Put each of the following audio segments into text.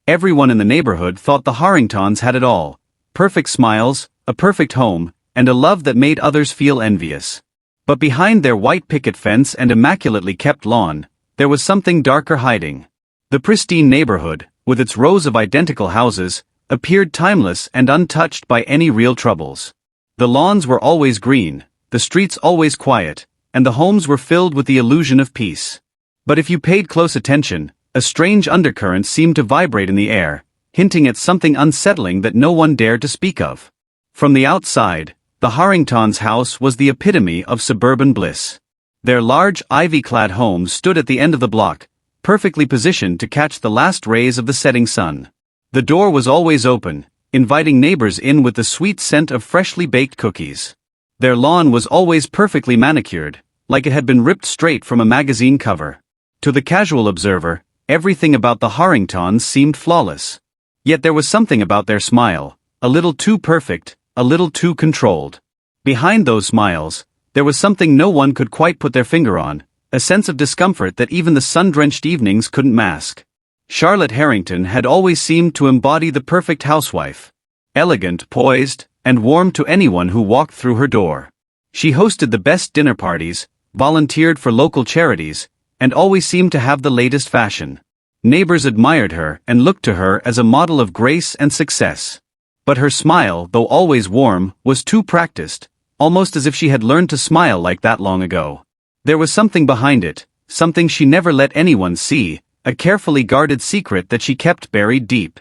Everyone in the neighborhood thought the Harringtons had it all: perfect smiles, a perfect home, and a love that made others feel envious. But behind their white picket fence and immaculately kept lawn, there was something darker hiding. The pristine neighborhood, with its rows of identical houses, appeared timeless and untouched by any real troubles. The lawns were always green, the streets always quiet, and the homes were filled with the illusion of peace. But if you paid close attention, a strange undercurrent seemed to vibrate in the air, hinting at something unsettling that no one dared to speak of. From the outside, the Harringtons' house was the epitome of suburban bliss. Their large, ivy-clad home stood at the end of the block, perfectly positioned to catch the last rays of the setting sun. The door was always open, inviting neighbors in with the sweet scent of freshly baked cookies. Their lawn was always perfectly manicured, like it had been ripped straight from a magazine cover. To the casual observer, everything about the Harringtons seemed flawless. Yet there was something about their smile, a little too perfect, a little too controlled. Behind those smiles, there was something no one could quite put their finger on, a sense of discomfort that even the sun-drenched evenings couldn't mask. Charlotte Harrington had always seemed to embody the perfect housewife. Elegant, poised, and warm to anyone who walked through her door. She hosted the best dinner parties, volunteered for local charities, and always seemed to have the latest fashion. Neighbors admired her and looked to her as a model of grace and success. But her smile, though always warm, was too practiced, almost as if she had learned to smile like that long ago. There was something behind it, something she never let anyone see, a carefully guarded secret that she kept buried deep.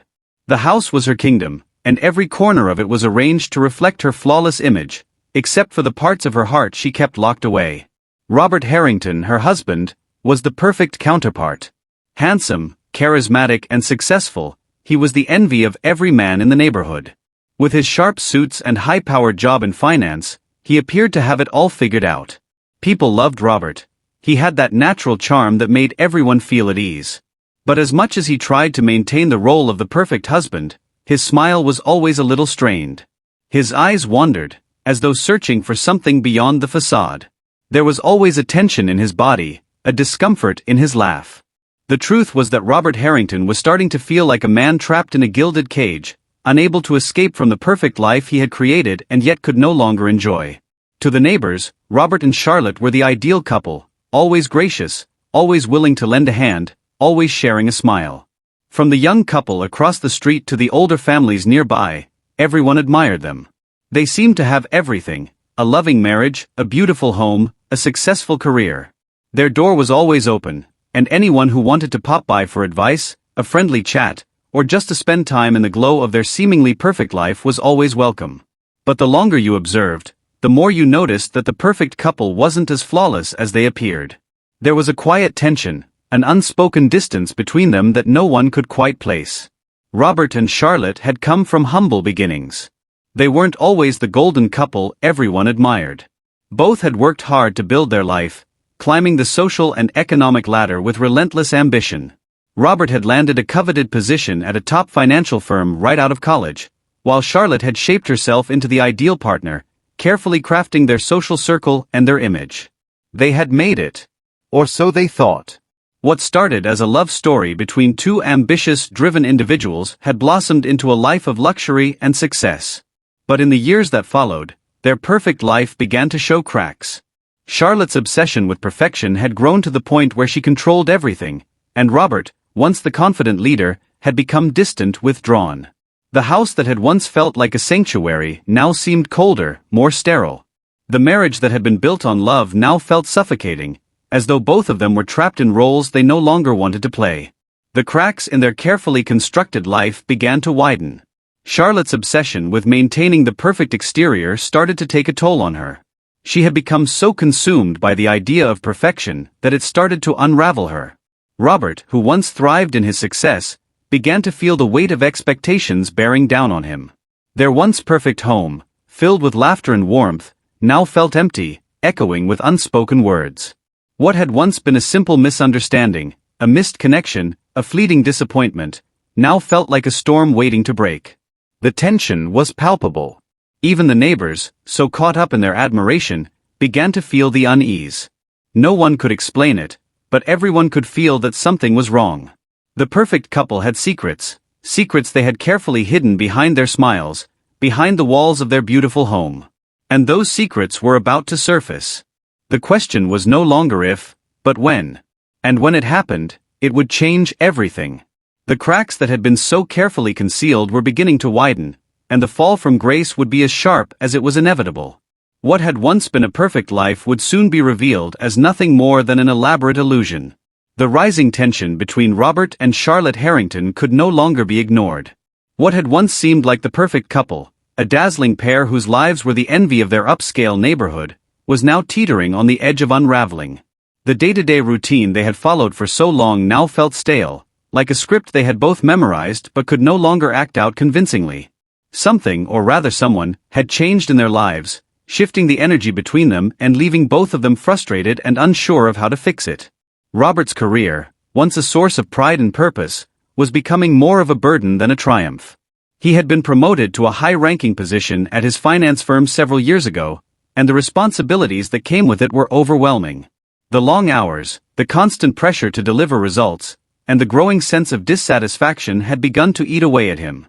The house was her kingdom, and every corner of it was arranged to reflect her flawless image, except for the parts of her heart she kept locked away. Robert Harrington, her husband, was the perfect counterpart. Handsome, charismatic, and successful, he was the envy of every man in the neighborhood. With his sharp suits and high-powered job in finance, he appeared to have it all figured out. People loved Robert. He had that natural charm that made everyone feel at ease. But as much as he tried to maintain the role of the perfect husband, his smile was always a little strained. His eyes wandered, as though searching for something beyond the facade. There was always a tension in his body, a discomfort in his laugh. The truth was that Robert Harrington was starting to feel like a man trapped in a gilded cage, unable to escape from the perfect life he had created and yet could no longer enjoy. To the neighbors, Robert and Charlotte were the ideal couple, always gracious, always willing to lend a hand, always sharing a smile. From the young couple across the street to the older families nearby, everyone admired them. They seemed to have everything: a loving marriage, a beautiful home, a successful career. Their door was always open, and anyone who wanted to pop by for advice, a friendly chat, or just to spend time in the glow of their seemingly perfect life was always welcome. But the longer you observed, the more you noticed that the perfect couple wasn't as flawless as they appeared. There was a quiet tension, an unspoken distance between them that no one could quite place. Robert and Charlotte had come from humble beginnings. They weren't always the golden couple everyone admired. Both had worked hard to build their life, climbing the social and economic ladder with relentless ambition. Robert had landed a coveted position at a top financial firm right out of college, while Charlotte had shaped herself into the ideal partner, carefully crafting their social circle and their image. They had made it. Or so they thought. What started as a love story between two ambitious, driven individuals had blossomed into a life of luxury and success. But in the years that followed, their perfect life began to show cracks. Charlotte's obsession with perfection had grown to the point where she controlled everything, and Robert, once the confident leader, had become distant, withdrawn. The house that had once felt like a sanctuary now seemed colder, more sterile. The marriage that had been built on love now felt suffocating, as though both of them were trapped in roles they no longer wanted to play. The cracks in their carefully constructed life began to widen. Charlotte's obsession with maintaining the perfect exterior started to take a toll on her. She had become so consumed by the idea of perfection that it started to unravel her. Robert, who once thrived in his success, began to feel the weight of expectations bearing down on him. Their once perfect home, filled with laughter and warmth, now felt empty, echoing with unspoken words. What had once been a simple misunderstanding, a missed connection, a fleeting disappointment, now felt like a storm waiting to break. The tension was palpable. Even the neighbors, so caught up in their admiration, began to feel the unease. No one could explain it, but everyone could feel that something was wrong. The perfect couple had secrets, secrets they had carefully hidden behind their smiles, behind the walls of their beautiful home. And those secrets were about to surface. The question was no longer if, but when. And when it happened, it would change everything. The cracks that had been so carefully concealed were beginning to widen, and the fall from grace would be as sharp as it was inevitable. What had once been a perfect life would soon be revealed as nothing more than an elaborate illusion. The rising tension between Robert and Charlotte Harrington could no longer be ignored. What had once seemed like the perfect couple, a dazzling pair whose lives were the envy of their upscale neighborhood, was now teetering on the edge of unraveling. The day-to-day routine they had followed for so long now felt stale, like a script they had both memorized but could no longer act out convincingly. Something, or rather someone, had changed in their lives, shifting the energy between them and leaving both of them frustrated and unsure of how to fix it. Robert's career, once a source of pride and purpose, was becoming more of a burden than a triumph. He had been promoted to a high-ranking position at his finance firm several years ago, and the responsibilities that came with it were overwhelming. The long hours, the constant pressure to deliver results, and the growing sense of dissatisfaction had begun to eat away at him.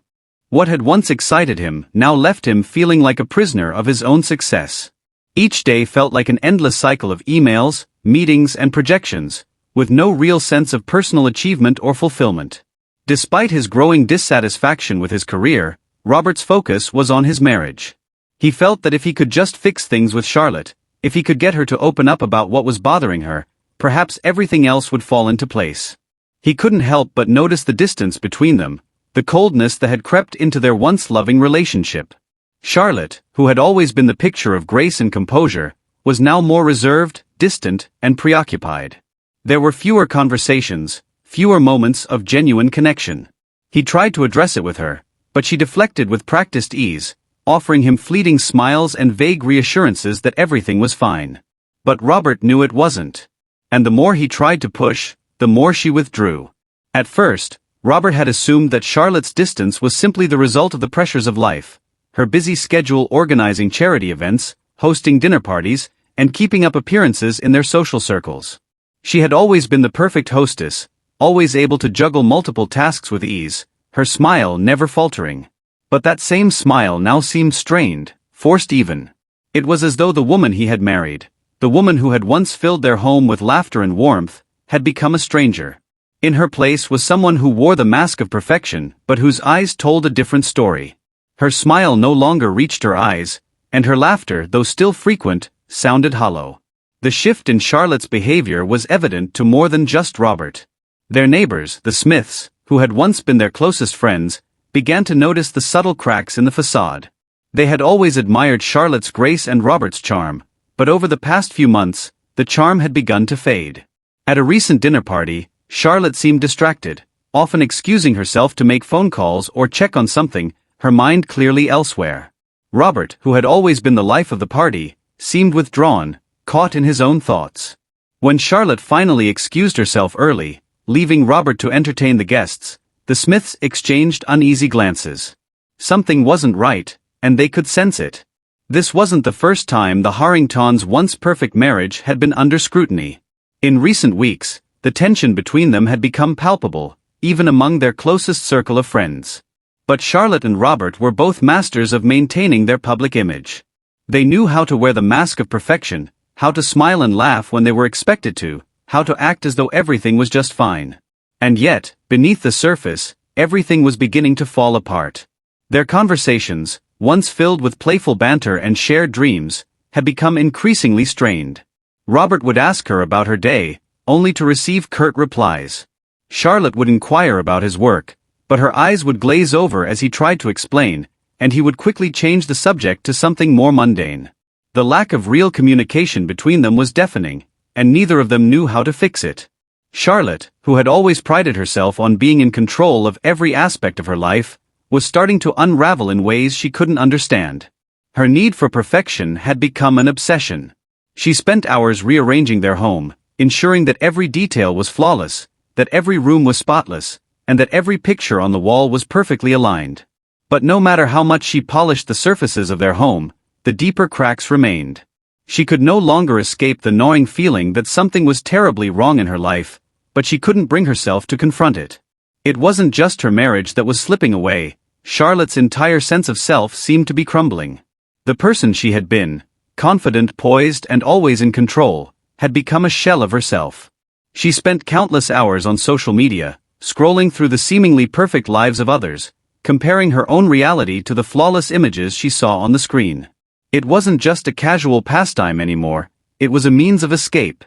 What had once excited him now left him feeling like a prisoner of his own success. Each day felt like an endless cycle of emails, meetings and projections, with no real sense of personal achievement or fulfillment. Despite his growing dissatisfaction with his career, Robert's focus was on his marriage. He felt that if he could just fix things with Charlotte, if he could get her to open up about what was bothering her, perhaps everything else would fall into place. He couldn't help but notice the distance between them, the coldness that had crept into their once loving relationship. Charlotte, who had always been the picture of grace and composure, was now more reserved, distant, and preoccupied. There were fewer conversations, fewer moments of genuine connection. He tried to address it with her, but she deflected with practiced ease, offering him fleeting smiles and vague reassurances that everything was fine. But Robert knew it wasn't. And the more he tried to push, the more she withdrew. At first, Robert had assumed that Charlotte's distance was simply the result of the pressures of life, her busy schedule organizing charity events, hosting dinner parties, and keeping up appearances in their social circles. She had always been the perfect hostess, always able to juggle multiple tasks with ease, her smile never faltering. But that same smile now seemed strained, forced even. It was as though the woman he had married, the woman who had once filled their home with laughter and warmth, had become a stranger. In her place was someone who wore the mask of perfection but whose eyes told a different story. Her smile no longer reached her eyes, and her laughter, though still frequent, sounded hollow. The shift in Charlotte's behavior was evident to more than just Robert. Their neighbors, the Smiths, who had once been their closest friends, began to notice the subtle cracks in the facade. They had always admired Charlotte's grace and Robert's charm, but over the past few months, the charm had begun to fade. At a recent dinner party, Charlotte seemed distracted, often excusing herself to make phone calls or check on something, her mind clearly elsewhere. Robert, who had always been the life of the party, seemed withdrawn, caught in his own thoughts. When Charlotte finally excused herself early, leaving Robert to entertain the guests, the Smiths exchanged uneasy glances. Something wasn't right, and they could sense it. This wasn't the first time the Harringtons' once perfect marriage had been under scrutiny. In recent weeks, the tension between them had become palpable, even among their closest circle of friends. But Charlotte and Robert were both masters of maintaining their public image. They knew how to wear the mask of perfection, how to smile and laugh when they were expected to, how to act as though everything was just fine. And yet, beneath the surface, everything was beginning to fall apart. Their conversations, once filled with playful banter and shared dreams, had become increasingly strained. Robert would ask her about her day, only to receive curt replies. Charlotte would inquire about his work, but her eyes would glaze over as he tried to explain, and he would quickly change the subject to something more mundane. The lack of real communication between them was deafening, and neither of them knew how to fix it. Charlotte, who had always prided herself on being in control of every aspect of her life, was starting to unravel in ways she couldn't understand. Her need for perfection had become an obsession. She spent hours rearranging their home, ensuring that every detail was flawless, that every room was spotless, and that every picture on the wall was perfectly aligned. But no matter how much she polished the surfaces of their home, the deeper cracks remained. She could no longer escape the gnawing feeling that something was terribly wrong in her life, but she couldn't bring herself to confront it. It wasn't just her marriage that was slipping away, Charlotte's entire sense of self seemed to be crumbling. The person she had been, confident, poised, and always in control, had become a shell of herself. She spent countless hours on social media, scrolling through the seemingly perfect lives of others, comparing her own reality to the flawless images she saw on the screen. It wasn't just a casual pastime anymore, it was a means of escape.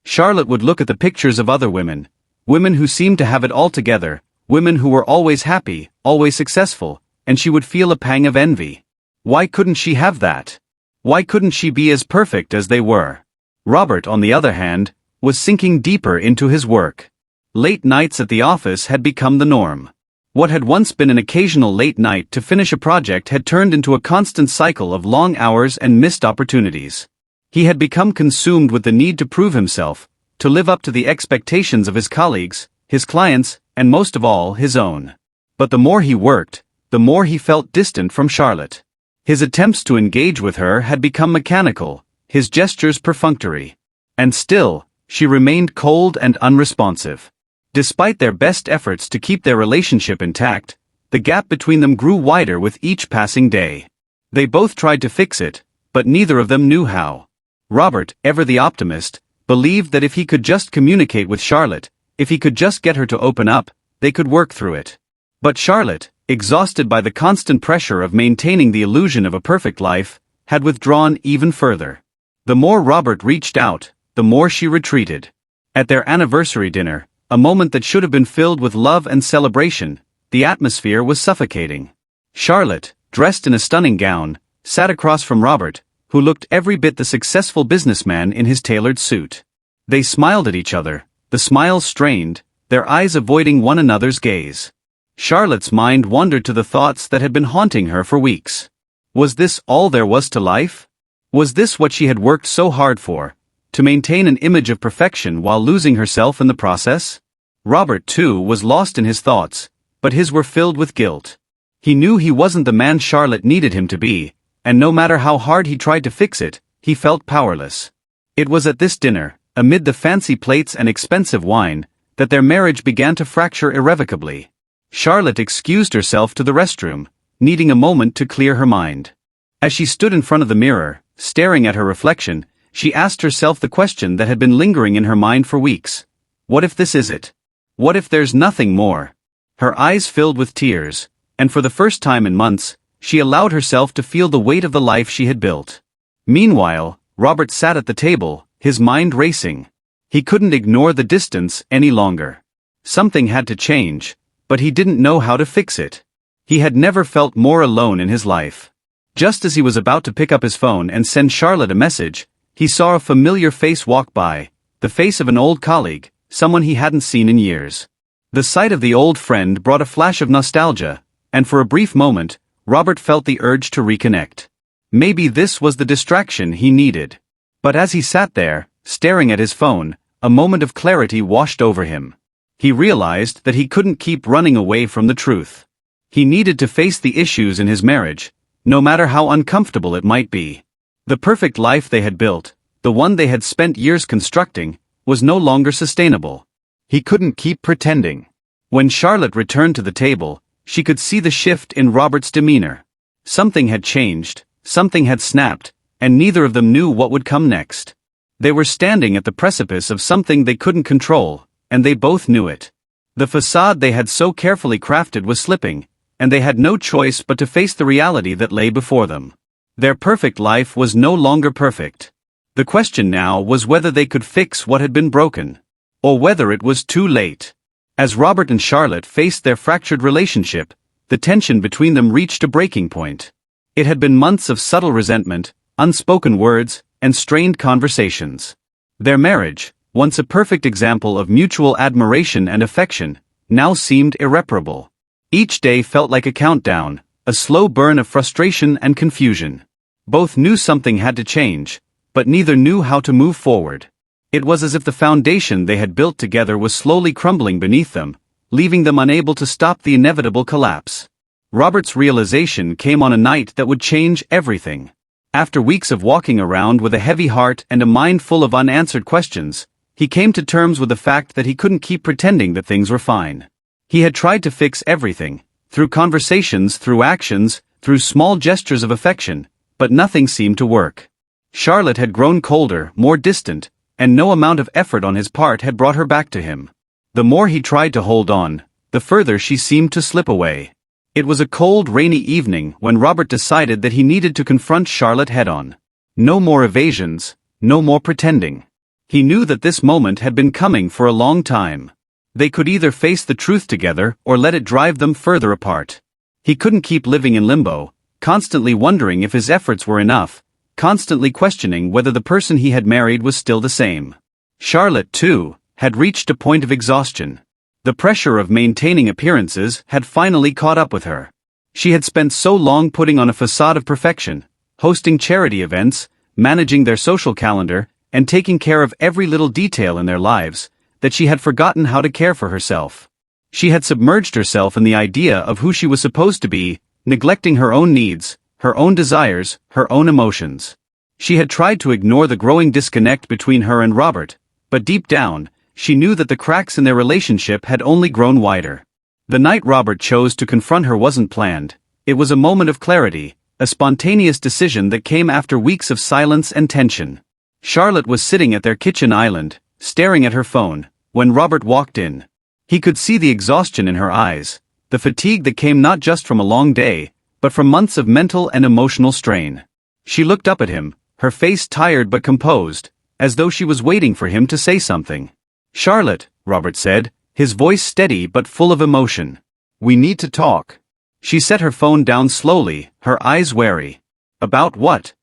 Charlotte would look at the pictures of other women, women who seemed to have it all together, women who were always happy, always successful, and she would feel a pang of envy. Why couldn't she have that? Why couldn't she be as perfect as they were? Robert, on the other hand, was sinking deeper into his work. Late nights at the office had become the norm. What had once been an occasional late night to finish a project had turned into a constant cycle of long hours and missed opportunities. He had become consumed with the need to prove himself, to live up to the expectations of his colleagues, his clients, and most of all, his own. But the more he worked, the more he felt distant from Charlotte. His attempts to engage with her had become mechanical, his gestures perfunctory. And still, she remained cold and unresponsive. Despite their best efforts to keep their relationship intact, the gap between them grew wider with each passing day. They both tried to fix it, but neither of them knew how. Robert, ever the optimist, believed that if he could just communicate with Charlotte, if he could just get her to open up, they could work through it. But Charlotte, exhausted by the constant pressure of maintaining the illusion of a perfect life, had withdrawn even further. The more Robert reached out, the more she retreated. At their anniversary dinner, a moment that should have been filled with love and celebration, the atmosphere was suffocating. Charlotte, dressed in a stunning gown, sat across from Robert, who looked every bit the successful businessman in his tailored suit. They smiled at each other, the smiles strained, their eyes avoiding one another's gaze. Charlotte's mind wandered to the thoughts that had been haunting her for weeks. Was this all there was to life? Was this what she had worked so hard for? To maintain an image of perfection while losing herself in the process? Robert, too, was lost in his thoughts, but his were filled with guilt. He knew he wasn't the man Charlotte needed him to be, and no matter how hard he tried to fix it, he felt powerless. It was at this dinner, amid the fancy plates and expensive wine, that their marriage began to fracture irrevocably. Charlotte excused herself to the restroom, needing a moment to clear her mind. As she stood in front of the mirror, staring at her reflection, she asked herself the question that had been lingering in her mind for weeks. What if this is it? What if there's nothing more? Her eyes filled with tears, and for the first time in months, she allowed herself to feel the weight of the life she had built. Meanwhile, Robert sat at the table, his mind racing. He couldn't ignore the distance any longer. Something had to change, but he didn't know how to fix it. He had never felt more alone in his life. Just as he was about to pick up his phone and send Charlotte a message, he saw a familiar face walk by, the face of an old colleague, someone he hadn't seen in years. The sight of the old friend brought a flash of nostalgia, and for a brief moment, Robert felt the urge to reconnect. Maybe this was the distraction he needed. But as he sat there, staring at his phone, a moment of clarity washed over him. He realized that he couldn't keep running away from the truth. He needed to face the issues in his marriage, no matter how uncomfortable it might be. The perfect life they had built, the one they had spent years constructing, was no longer sustainable. He couldn't keep pretending. When Charlotte returned to the table, she could see the shift in Robert's demeanor. Something had changed, something had snapped, and neither of them knew what would come next. They were standing at the precipice of something they couldn't control, and they both knew it. The facade they had so carefully crafted was slipping, and they had no choice but to face the reality that lay before them. Their perfect life was no longer perfect. The question now was whether they could fix what had been broken, or whether it was too late. As Robert and Charlotte faced their fractured relationship, the tension between them reached a breaking point. It had been months of subtle resentment, unspoken words, and strained conversations. Their marriage, once a perfect example of mutual admiration and affection, now seemed irreparable. Each day felt like a countdown, a slow burn of frustration and confusion. Both knew something had to change, but neither knew how to move forward. It was as if the foundation they had built together was slowly crumbling beneath them, leaving them unable to stop the inevitable collapse. Robert's realization came on a night that would change everything. After weeks of walking around with a heavy heart and a mind full of unanswered questions, he came to terms with the fact that he couldn't keep pretending that things were fine. He had tried to fix everything, through conversations, through actions, through small gestures of affection, but nothing seemed to work. Charlotte had grown colder, more distant, and no amount of effort on his part had brought her back to him. The more he tried to hold on, the further she seemed to slip away. It was a cold, rainy evening when Robert decided that he needed to confront Charlotte head-on. No more evasions, no more pretending. He knew that this moment had been coming for a long time. They could either face the truth together or let it drive them further apart. He couldn't keep living in limbo, constantly wondering if his efforts were enough, constantly questioning whether the person he had married was still the same. Charlotte, too, had reached a point of exhaustion. The pressure of maintaining appearances had finally caught up with her. She had spent so long putting on a facade of perfection, hosting charity events, managing their social calendar, and taking care of every little detail in their lives, that she had forgotten how to care for herself. She had submerged herself in the idea of who she was supposed to be, neglecting her own needs, her own desires, her own emotions. She had tried to ignore the growing disconnect between her and Robert, but deep down, she knew that the cracks in their relationship had only grown wider. The night Robert chose to confront her wasn't planned. It was a moment of clarity, a spontaneous decision that came after weeks of silence and tension. Charlotte was sitting at their kitchen island, staring at her phone, when Robert walked in. He could see the exhaustion in her eyes, the fatigue that came not just from a long day, but from months of mental and emotional strain. She looked up at him, her face tired but composed, as though she was waiting for him to say something. "Charlotte," Robert said, his voice steady but full of emotion. "We need to talk." She set her phone down slowly, her eyes wary. "About what?"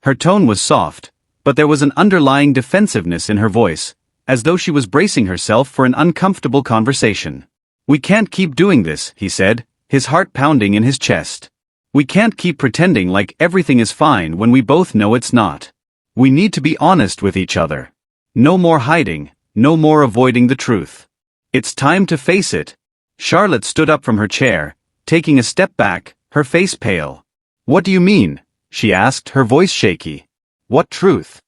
Her tone was soft, but there was an underlying defensiveness in her voice, as though she was bracing herself for an uncomfortable conversation. "We can't keep doing this," he said, his heart pounding in his chest. "We can't keep pretending like everything is fine when we both know it's not. We need to be honest with each other. No more hiding, no more avoiding the truth. It's time to face it." Charlotte stood up from her chair, taking a step back, her face pale. "What do you mean?" she asked, her voice shaky. "What truth?"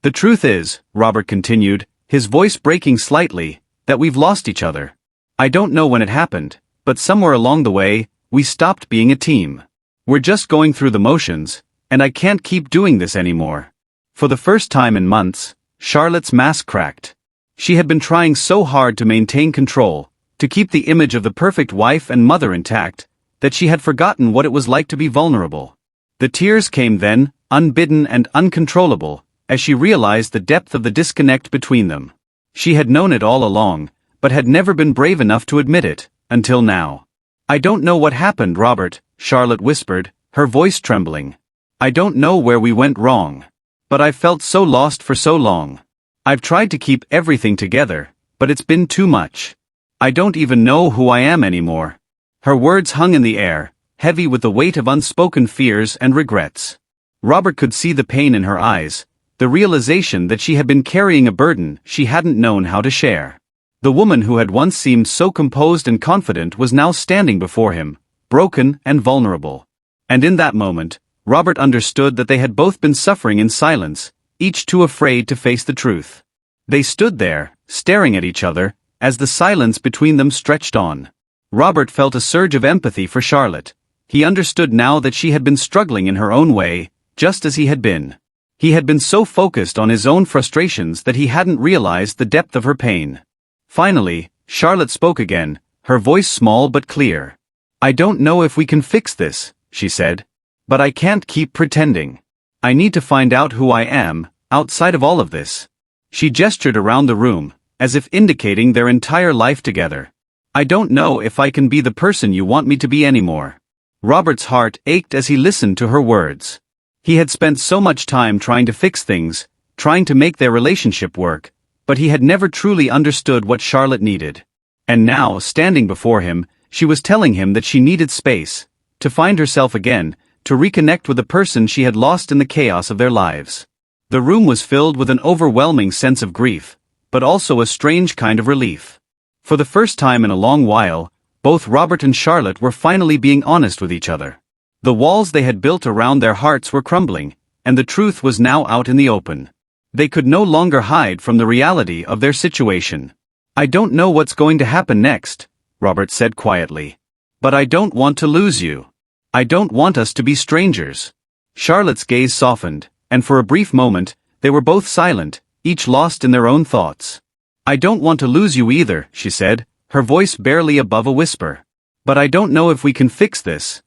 "The truth is," Robert continued, his voice breaking slightly, "that we've lost each other. I don't know when it happened, but somewhere along the way, we stopped being a team. We're just going through the motions, and I can't keep doing this anymore." For the first time in months, Charlotte's mask cracked. She had been trying so hard to maintain control, to keep the image of the perfect wife and mother intact, that she had forgotten what it was like to be vulnerable. The tears came then, unbidden and uncontrollable, as she realized the depth of the disconnect between them. She had known it all along, but had never been brave enough to admit it, until now. "I don't know what happened, Robert," Charlotte whispered, her voice trembling. "I don't know where we went wrong. But I've felt so lost for so long. I've tried to keep everything together, but it's been too much. I don't even know who I am anymore." Her words hung in the air, heavy with the weight of unspoken fears and regrets. Robert could see the pain in her eyes, the realization that she had been carrying a burden she hadn't known how to share. The woman who had once seemed so composed and confident was now standing before him, broken and vulnerable. And in that moment, Robert understood that they had both been suffering in silence, each too afraid to face the truth. They stood there, staring at each other, as the silence between them stretched on. Robert felt a surge of empathy for Charlotte. He understood now that she had been struggling in her own way, just as he had been. He had been so focused on his own frustrations that he hadn't realized the depth of her pain. Finally, Charlotte spoke again, her voice small but clear. "I don't know if we can fix this," she said. "But I can't keep pretending. I need to find out who I am, outside of all of this." She gestured around the room, as if indicating their entire life together. "I don't know if I can be the person you want me to be anymore." Robert's heart ached as he listened to her words. He had spent so much time trying to fix things, trying to make their relationship work, but he had never truly understood what Charlotte needed. And now, standing before him, she was telling him that she needed space, to find herself again, to reconnect with the person she had lost in the chaos of their lives. The room was filled with an overwhelming sense of grief, but also a strange kind of relief. For the first time in a long while, both Robert and Charlotte were finally being honest with each other. The walls they had built around their hearts were crumbling, and the truth was now out in the open. They could no longer hide from the reality of their situation. "I don't know what's going to happen next," Robert said quietly. "But I don't want to lose you. I don't want us to be strangers." Charlotte's gaze softened, and for a brief moment, they were both silent, each lost in their own thoughts. "I don't want to lose you either," she said, her voice barely above a whisper. "But I don't know if we can fix this.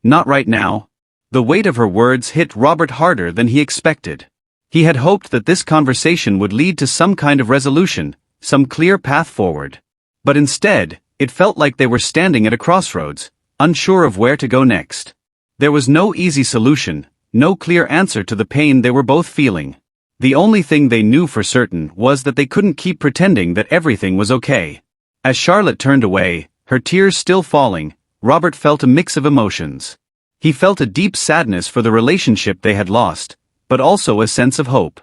Not right now." The weight of her words hit Robert harder than he expected. He had hoped that this conversation would lead to some kind of resolution, some clear path forward. But instead, it felt like they were standing at a crossroads, unsure of where to go next. There was no easy solution, no clear answer to the pain they were both feeling. The only thing they knew for certain was that they couldn't keep pretending that everything was okay. As Charlotte turned away, her tears still falling, Robert felt a mix of emotions. He felt a deep sadness for the relationship they had lost, but also a sense of hope.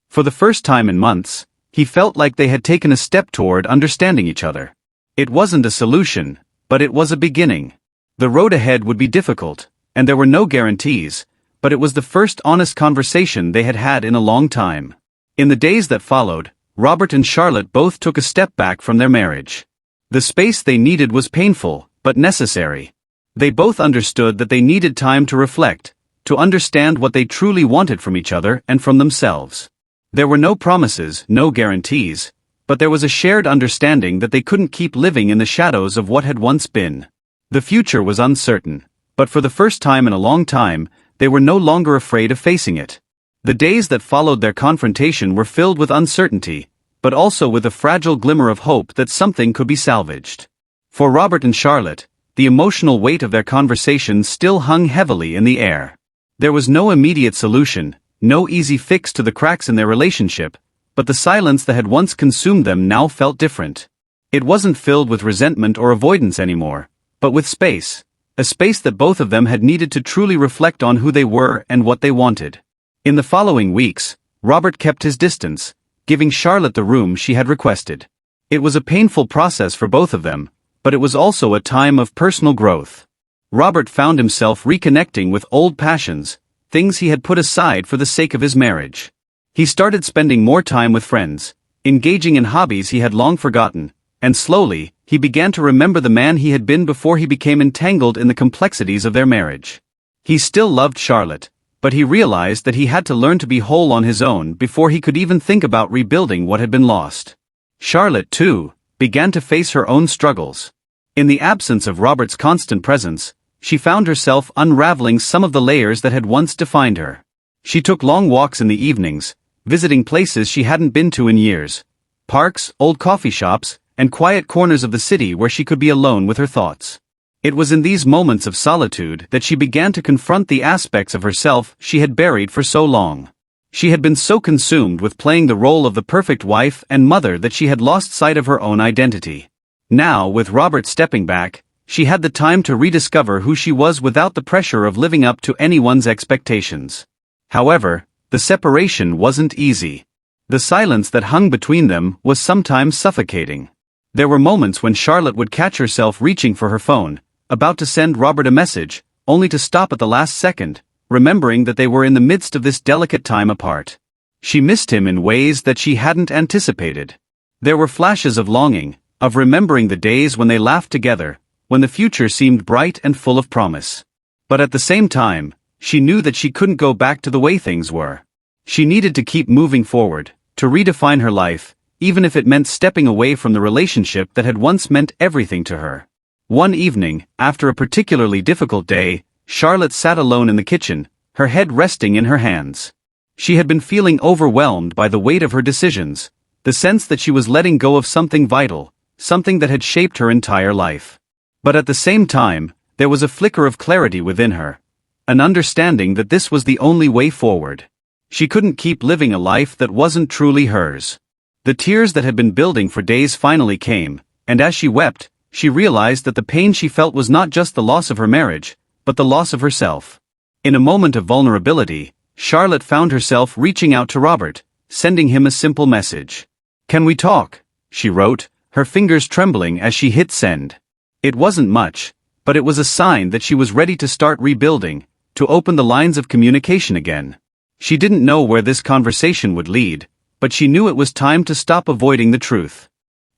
For the first time in months, he felt like they had taken a step toward understanding each other. It wasn't a solution, but it was a beginning. The road ahead would be difficult, and there were no guarantees, but it was the first honest conversation they had had in a long time. In the days that followed, Robert and Charlotte both took a step back from their marriage. The space they needed was painful, but necessary. They both understood that they needed time to reflect, to understand what they truly wanted from each other and from themselves. There were no promises, no guarantees, but there was a shared understanding that they couldn't keep living in the shadows of what had once been. The future was uncertain, but for the first time in a long time, they were no longer afraid of facing it. The days that followed their confrontation were filled with uncertainty, but also with a fragile glimmer of hope that something could be salvaged. For Robert and Charlotte, the emotional weight of their conversation still hung heavily in the air. There was no immediate solution, no easy fix to the cracks in their relationship, but the silence that had once consumed them now felt different. It wasn't filled with resentment or avoidance anymore, but with space, a space that both of them had needed to truly reflect on who they were and what they wanted. In the following weeks, Robert kept his distance, giving Charlotte the room she had requested. It was a painful process for both of them, but it was also a time of personal growth. Robert found himself reconnecting with old passions, things he had put aside for the sake of his marriage. He started spending more time with friends, engaging in hobbies he had long forgotten, and slowly, he began to remember the man he had been before he became entangled in the complexities of their marriage. He still loved Charlotte, but he realized that he had to learn to be whole on his own before he could even think about rebuilding what had been lost. Charlotte, too, began to face her own struggles. In the absence of Robert's constant presence, she found herself unraveling some of the layers that had once defined her. She took long walks in the evenings, visiting places she hadn't been to in years, parks, old coffee shops, and quiet corners of the city where she could be alone with her thoughts. It was in these moments of solitude that she began to confront the aspects of herself she had buried for so long. She had been so consumed with playing the role of the perfect wife and mother that she had lost sight of her own identity. Now, with Robert stepping back, she had the time to rediscover who she was without the pressure of living up to anyone's expectations. However, the separation wasn't easy. The silence that hung between them was sometimes suffocating. There were moments when Charlotte would catch herself reaching for her phone, about to send Robert a message, only to stop at the last second, remembering that they were in the midst of this delicate time apart. She missed him in ways that she hadn't anticipated. There were flashes of longing, of remembering the days when they laughed together, when the future seemed bright and full of promise. But at the same time, she knew that she couldn't go back to the way things were. She needed to keep moving forward, to redefine her life, even if it meant stepping away from the relationship that had once meant everything to her. One evening, after a particularly difficult day, Charlotte sat alone in the kitchen, her head resting in her hands. She had been feeling overwhelmed by the weight of her decisions, the sense that she was letting go of something vital, something that had shaped her entire life. But at the same time, there was a flicker of clarity within her, an understanding that this was the only way forward. She couldn't keep living a life that wasn't truly hers. The tears that had been building for days finally came, and as she wept, she realized that the pain she felt was not just the loss of her marriage, but the loss of herself. In a moment of vulnerability, Charlotte found herself reaching out to Robert, sending him a simple message. "Can we talk?" she wrote, her fingers trembling as she hit send. It wasn't much, but it was a sign that she was ready to start rebuilding, to open the lines of communication again. She didn't know where this conversation would lead, but she knew it was time to stop avoiding the truth.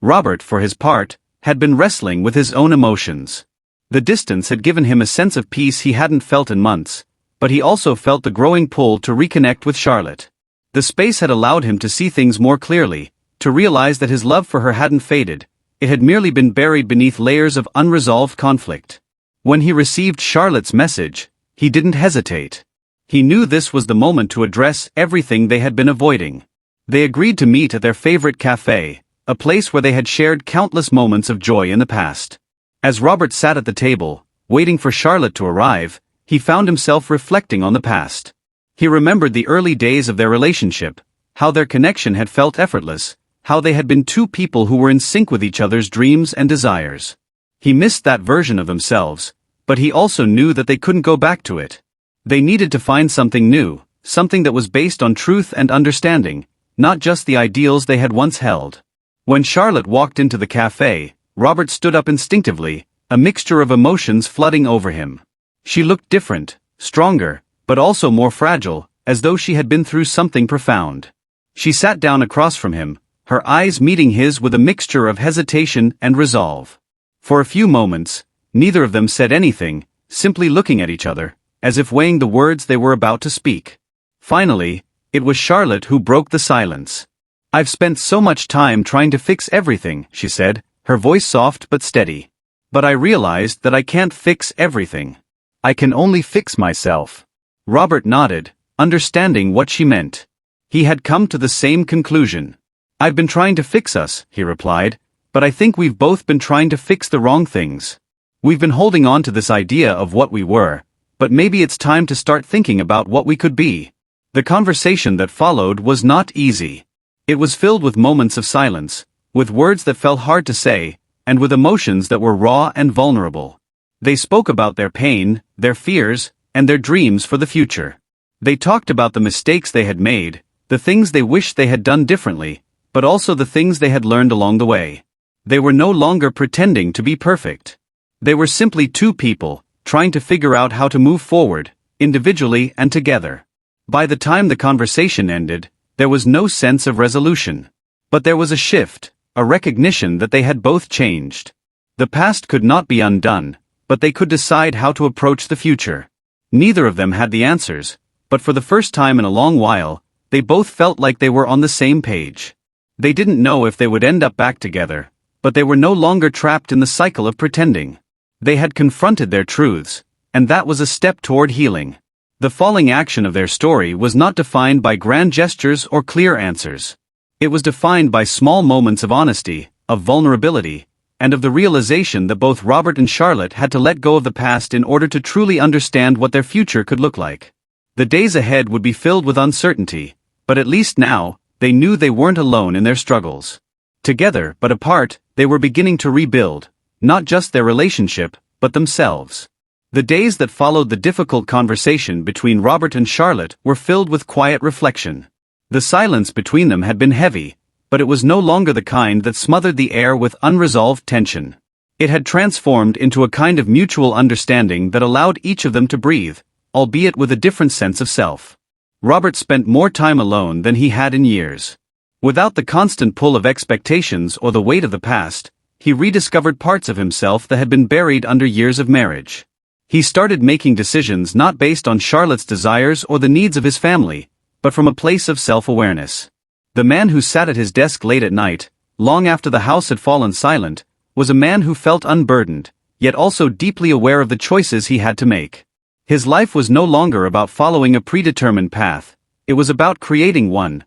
Robert, for his part, had been wrestling with his own emotions. The distance had given him a sense of peace he hadn't felt in months, but he also felt the growing pull to reconnect with Charlotte. The space had allowed him to see things more clearly, to realize that his love for her hadn't faded, it had merely been buried beneath layers of unresolved conflict. When he received Charlotte's message, he didn't hesitate. He knew this was the moment to address everything they had been avoiding. They agreed to meet at their favorite cafe, a place where they had shared countless moments of joy in the past. As Robert sat at the table, waiting for Charlotte to arrive, he found himself reflecting on the past. He remembered the early days of their relationship, how their connection had felt effortless, how they had been two people who were in sync with each other's dreams and desires. He missed that version of themselves, but he also knew that they couldn't go back to it. They needed to find something new, something that was based on truth and understanding, not just the ideals they had once held. When Charlotte walked into the cafe, Robert stood up instinctively, a mixture of emotions flooding over him. She looked different, stronger, but also more fragile, as though she had been through something profound. She sat down across from him, her eyes meeting his with a mixture of hesitation and resolve. For a few moments, neither of them said anything, simply looking at each other, as if weighing the words they were about to speak. Finally, it was Charlotte who broke the silence. "I've spent so much time trying to fix everything," she said, her voice soft but steady. "But I realized that I can't fix everything. I can only fix myself." Robert nodded, understanding what she meant. He had come to the same conclusion. "I've been trying to fix us," he replied, "but I think we've both been trying to fix the wrong things. We've been holding on to this idea of what we were, but maybe it's time to start thinking about what we could be." The conversation that followed was not easy. It was filled with moments of silence, with words that felt hard to say, and with emotions that were raw and vulnerable. They spoke about their pain, their fears, and their dreams for the future. They talked about the mistakes they had made, the things they wished they had done differently, but also the things they had learned along the way. They were no longer pretending to be perfect. They were simply two people, trying to figure out how to move forward, individually and together. By the time the conversation ended, there was no sense of resolution. But there was a shift, a recognition that they had both changed. The past could not be undone, but they could decide how to approach the future. Neither of them had the answers, but for the first time in a long while, they both felt like they were on the same page. They didn't know if they would end up back together, but they were no longer trapped in the cycle of pretending. They had confronted their truths, and that was a step toward healing. The falling action of their story was not defined by grand gestures or clear answers. It was defined by small moments of honesty, of vulnerability, and of the realization that both Robert and Charlotte had to let go of the past in order to truly understand what their future could look like. The days ahead would be filled with uncertainty, but at least now, they knew they weren't alone in their struggles. Together but apart, they were beginning to rebuild, not just their relationship, but themselves. The days that followed the difficult conversation between Robert and Charlotte were filled with quiet reflection. The silence between them had been heavy, but it was no longer the kind that smothered the air with unresolved tension. It had transformed into a kind of mutual understanding that allowed each of them to breathe, albeit with a different sense of self. Robert spent more time alone than he had in years. Without the constant pull of expectations or the weight of the past, he rediscovered parts of himself that had been buried under years of marriage. He started making decisions not based on Charlotte's desires or the needs of his family, but from a place of self-awareness. The man who sat at his desk late at night, long after the house had fallen silent, was a man who felt unburdened, yet also deeply aware of the choices he had to make. His life was no longer about following a predetermined path, it was about creating one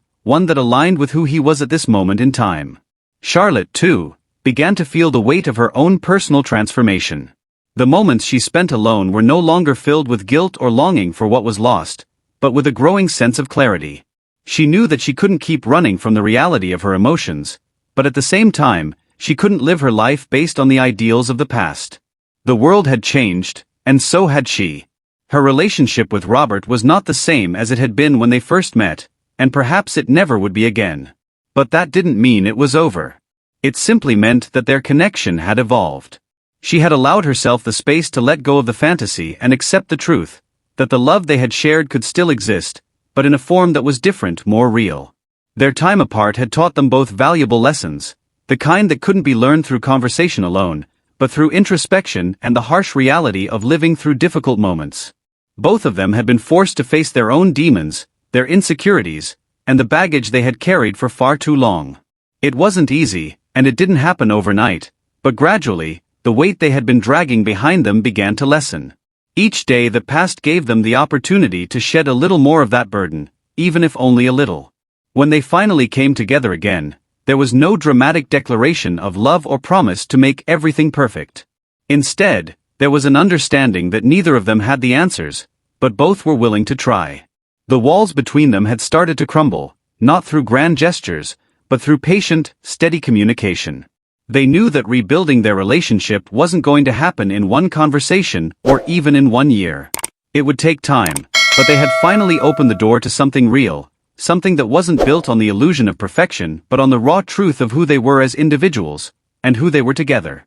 that aligned with who he was at this moment in time. Charlotte, too, began to feel the weight of her own personal transformation. The moments she spent alone were no longer filled with guilt or longing for what was lost, but with a growing sense of clarity. She knew that she couldn't keep running from the reality of her emotions, but at the same time, she couldn't live her life based on the ideals of the past. The world had changed, and so had she. Her relationship with Robert was not the same as it had been when they first met, and perhaps it never would be again. But that didn't mean it was over. It simply meant that their connection had evolved. She had allowed herself the space to let go of the fantasy and accept the truth, that the love they had shared could still exist, but in a form that was different, more real. Their time apart had taught them both valuable lessons, The kind that couldn't be learned through conversation alone, but through introspection and the harsh reality of living through difficult moments. Both of them had been forced to face their own demons, their insecurities, and the baggage they had carried for far too long. It wasn't easy, and it didn't happen overnight, but gradually, the weight they had been dragging behind them began to lessen. Each day that passed gave them the opportunity to shed a little more of that burden, even if only a little. When they finally came together again, there was no dramatic declaration of love or promise to make everything perfect. Instead, there was an understanding that neither of them had the answers, but both were willing to try. The walls between them had started to crumble, not through grand gestures, but through patient, steady communication. They knew that rebuilding their relationship wasn't going to happen in one conversation or even in 1 year. It would take time, but they had finally opened the door to something real, something that wasn't built on the illusion of perfection but on the raw truth of who they were as individuals, and who they were together.